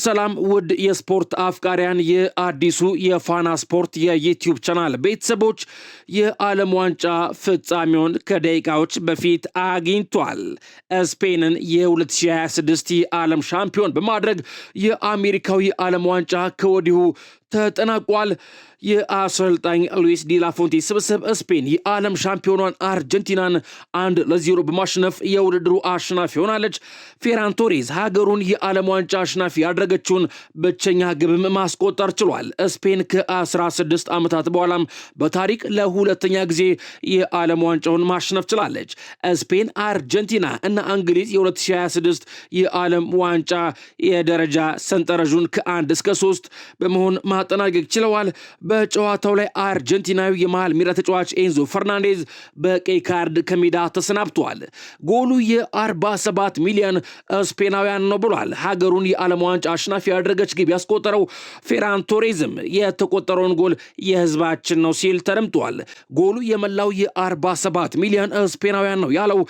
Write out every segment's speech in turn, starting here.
ሰላም ውድ የስፖርት አፍቃሪያን የአዲሱ የፋና ስፖርት የዩቲዩብ ቻናል ቤተሰቦች የዓለም ዋንጫ ፍጻሜውን ከደቂቃዎች በፊት አግኝቷል። ስፔንን የ2026 የዓለም ሻምፒዮን በማድረግ የአሜሪካዊ የዓለም ዋንጫ ከወዲሁ ተጠናቋል። የአሰልጣኝ ሉዊስ ዲላፎንቴ ስብስብ ስፔን የዓለም ሻምፒዮኗን አርጀንቲናን 1-0 በማሸነፍ የውድድሩ አሸናፊ ሆናለች። ፌራን ቶሬዝ ሀገሩን የዓለም ዋንጫ አሸናፊ ያደረገችውን ብቸኛ ግብም ማስቆጠር ችሏል። ስፔን ከ16 ዓመታት በኋላም በታሪክ ለሁለተኛ ጊዜ የዓለም ዋንጫውን ማሸነፍ ችላለች። ስፔን፣ አርጀንቲና እና እንግሊዝ የ2026 የዓለም ዋንጫ የደረጃ ሰንጠረዡን ከ1 እስከ 3 በመሆን ማጠናቀቅ ችለዋል። በጨዋታው ላይ አርጀንቲናዊ የመሃል ሜዳ ተጫዋች ኤንዞ ፈርናንዴዝ በቀይ ካርድ ከሜዳ ተሰናብቷል። ጎሉ የ47 ሚሊዮን ስፔናውያን ነው ብሏል። ሀገሩን የዓለም ዋንጫ አሸናፊ ያደረገች ግብ ያስቆጠረው ፌራን ቶሬዝም የተቆጠረውን ጎል የህዝባችን ነው ሲል ተደምጧል። ጎሉ የመላው የ47 ሚሊዮን ስፔናውያን ነው ያለው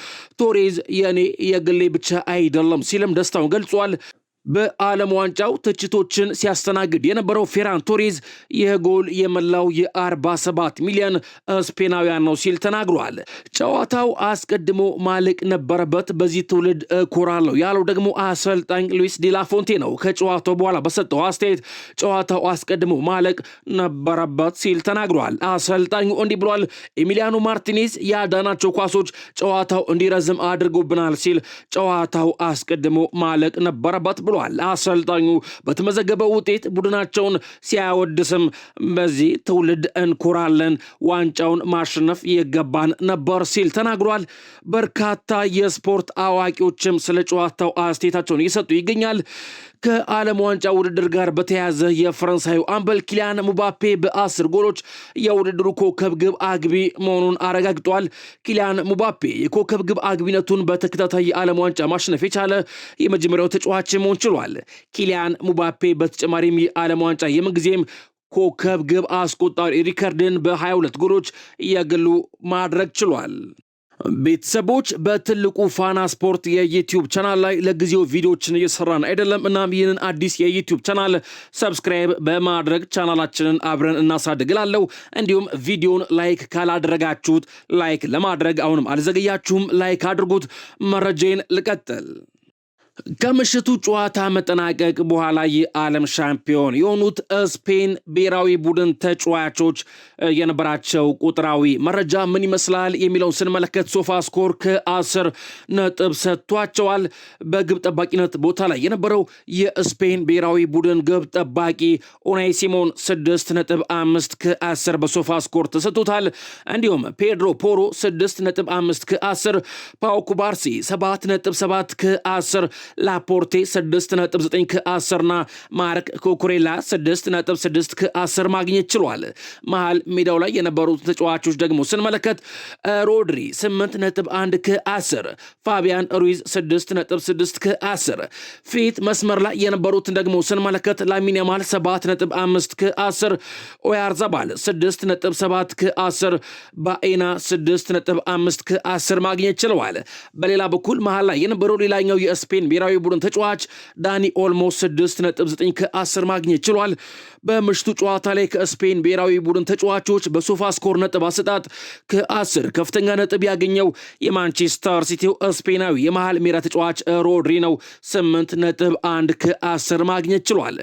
ቶሬዝ የኔ የግሌ ብቻ አይደለም ሲልም ደስታውን ገልጿል። በዓለም ዋንጫው ትችቶችን ሲያስተናግድ የነበረው ፌራን ቶሬዝ ይህ ጎል የመላው የ47 ሚሊዮን ስፔናውያን ነው ሲል ተናግሯል። ጨዋታው አስቀድሞ ማለቅ ነበረበት፣ በዚህ ትውልድ እኮራለሁ ያለው ደግሞ አሰልጣኝ ሉዊስ ዲላፎንቴ ነው። ከጨዋታው በኋላ በሰጠው አስተያየት ጨዋታው አስቀድሞ ማለቅ ነበረበት ሲል ተናግሯል። አሰልጣኙ እንዲህ ብሏል። ኤሚሊያኖ ማርቲኔዝ ያዳናቸው ኳሶች ጨዋታው እንዲረዝም አድርጎብናል ሲል ጨዋታው አስቀድሞ ማለቅ ነበረበት ብሏል። አሰልጣኙ በተመዘገበው ውጤት ቡድናቸውን ሲያወድስም በዚህ ትውልድ እንኮራለን፣ ዋንጫውን ማሸነፍ ይገባን ነበር ሲል ተናግሯል። በርካታ የስፖርት አዋቂዎችም ስለ ጨዋታው አስተያየታቸውን እየሰጡ ይገኛል። ከዓለም ዋንጫ ውድድር ጋር በተያያዘ የፈረንሳዩ አምበል ኪሊያን ሙባፔ በ10 ጎሎች የውድድሩ ኮከብ ግብ አግቢ መሆኑን አረጋግጧል። ኪሊያን ሙባፔ የኮከብ ግብ አግቢነቱን በተከታታይ የዓለም ዋንጫ ማሸነፍ የቻለ የመጀመሪያው ተጫዋች መሆን ችሏል። ኪሊያን ሙባፔ በተጨማሪም የዓለም ዋንጫ የምንጊዜም ኮከብ ግብ አስቆጣሪ ሪከርድን በ22 ጎሎች የግሉ ማድረግ ችሏል። ቤተሰቦች በትልቁ ፋና ስፖርት የዩቲዩብ ቻናል ላይ ለጊዜው ቪዲዮዎችን እየሰራን አይደለም። እናም ይህንን አዲስ የዩቲዩብ ቻናል ሰብስክራይብ በማድረግ ቻናላችንን አብረን እናሳድግላለሁ። እንዲሁም ቪዲዮን ላይክ ካላደረጋችሁት ላይክ ለማድረግ አሁንም አልዘገያችሁም፣ ላይክ አድርጉት። መረጃዬን ልቀጥል። ከምሽቱ ጨዋታ መጠናቀቅ በኋላ የዓለም ሻምፒዮን የሆኑት ስፔን ብሔራዊ ቡድን ተጫዋቾች የነበራቸው ቁጥራዊ መረጃ ምን ይመስላል የሚለውን ስንመለከት ሶፋ ስኮር ከ10 ነጥብ ሰጥቷቸዋል። በግብ ጠባቂነት ቦታ ላይ የነበረው የስፔን ብሔራዊ ቡድን ግብ ጠባቂ ኡናይ ሲሞን 6.5 ከ10 በሶፋ ስኮር ተሰጥቶታል። እንዲሁም ፔድሮ ፖሮ 6.5 ከ10፣ ፓው ኩባርሲ 7.7 ከ10፣ ላፖርቴ 6.9 ከ10 ና ማርክ ኮኩሬላ 6.6 ከ10 ማግኘት ችሏል። መሃል ሜዳው ላይ የነበሩት ተጫዋቾች ደግሞ ስንመለከት ሮድሪ 8.1 ከ10፣ ፋቢያን ሩይዝ 6.6 ከ10። ፊት መስመር ላይ የነበሩትን ደግሞ ስንመለከት ላሚን ያማል 7.5 ከ10፣ ኦያርዛባል 6.7 ከ10፣ ባኤና 6.5 ከ10 ማግኘት ችለዋል። በሌላ በኩል መሃል ላይ የነበረው ሌላኛው የስፔን ብሔራዊ ቡድን ተጫዋች ዳኒ ኦልሞ 6.9 ከ10 ማግኘት ችሏል። በምሽቱ ጨዋታ ላይ ከስፔን ብሔራዊ ቡድን ተጫዋቾች በሶፋ ስኮር ነጥብ አሰጣጥ ከ10 ከፍተኛ ነጥብ ያገኘው የማንቸስተር ሲቲው ስፔናዊ የመሃል ሜዳ ተጫዋች ሮድሪ ነው። 8.1 ከ10 ማግኘት ችሏል።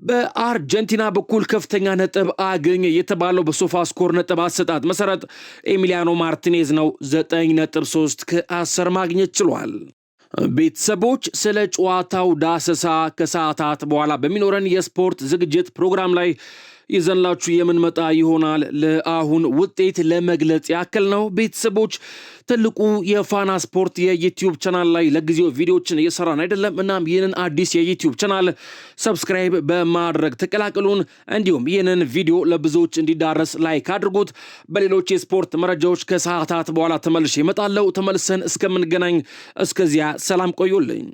በአርጀንቲና በኩል ከፍተኛ ነጥብ አገኘ የተባለው በሶፋ ስኮር ነጥብ አሰጣጥ መሰረት ኤሚሊያኖ ማርቲኔዝ ነው። 9.3 ከ10 ማግኘት ችሏል። ቤተሰቦች ስለ ጨዋታው ዳሰሳ ከሰዓታት በኋላ በሚኖረን የስፖርት ዝግጅት ፕሮግራም ላይ ይዘንላችሁ የምንመጣ ይሆናል። ለአሁን ውጤት ለመግለጽ ያክል ነው። ቤተሰቦች ትልቁ የፋና ስፖርት የዩቲዩብ ቻናል ላይ ለጊዜው ቪዲዮዎችን እየሰራን አይደለም። እናም ይህንን አዲስ የዩቲዩብ ቻናል ሰብስክራይብ በማድረግ ተቀላቀሉን። እንዲሁም ይህንን ቪዲዮ ለብዙዎች እንዲዳረስ ላይክ አድርጉት። በሌሎች የስፖርት መረጃዎች ከሰዓታት በኋላ ተመልሼ እመጣለሁ። ተመልሰን እስከምንገናኝ እስከዚያ ሰላም ቆዩልኝ።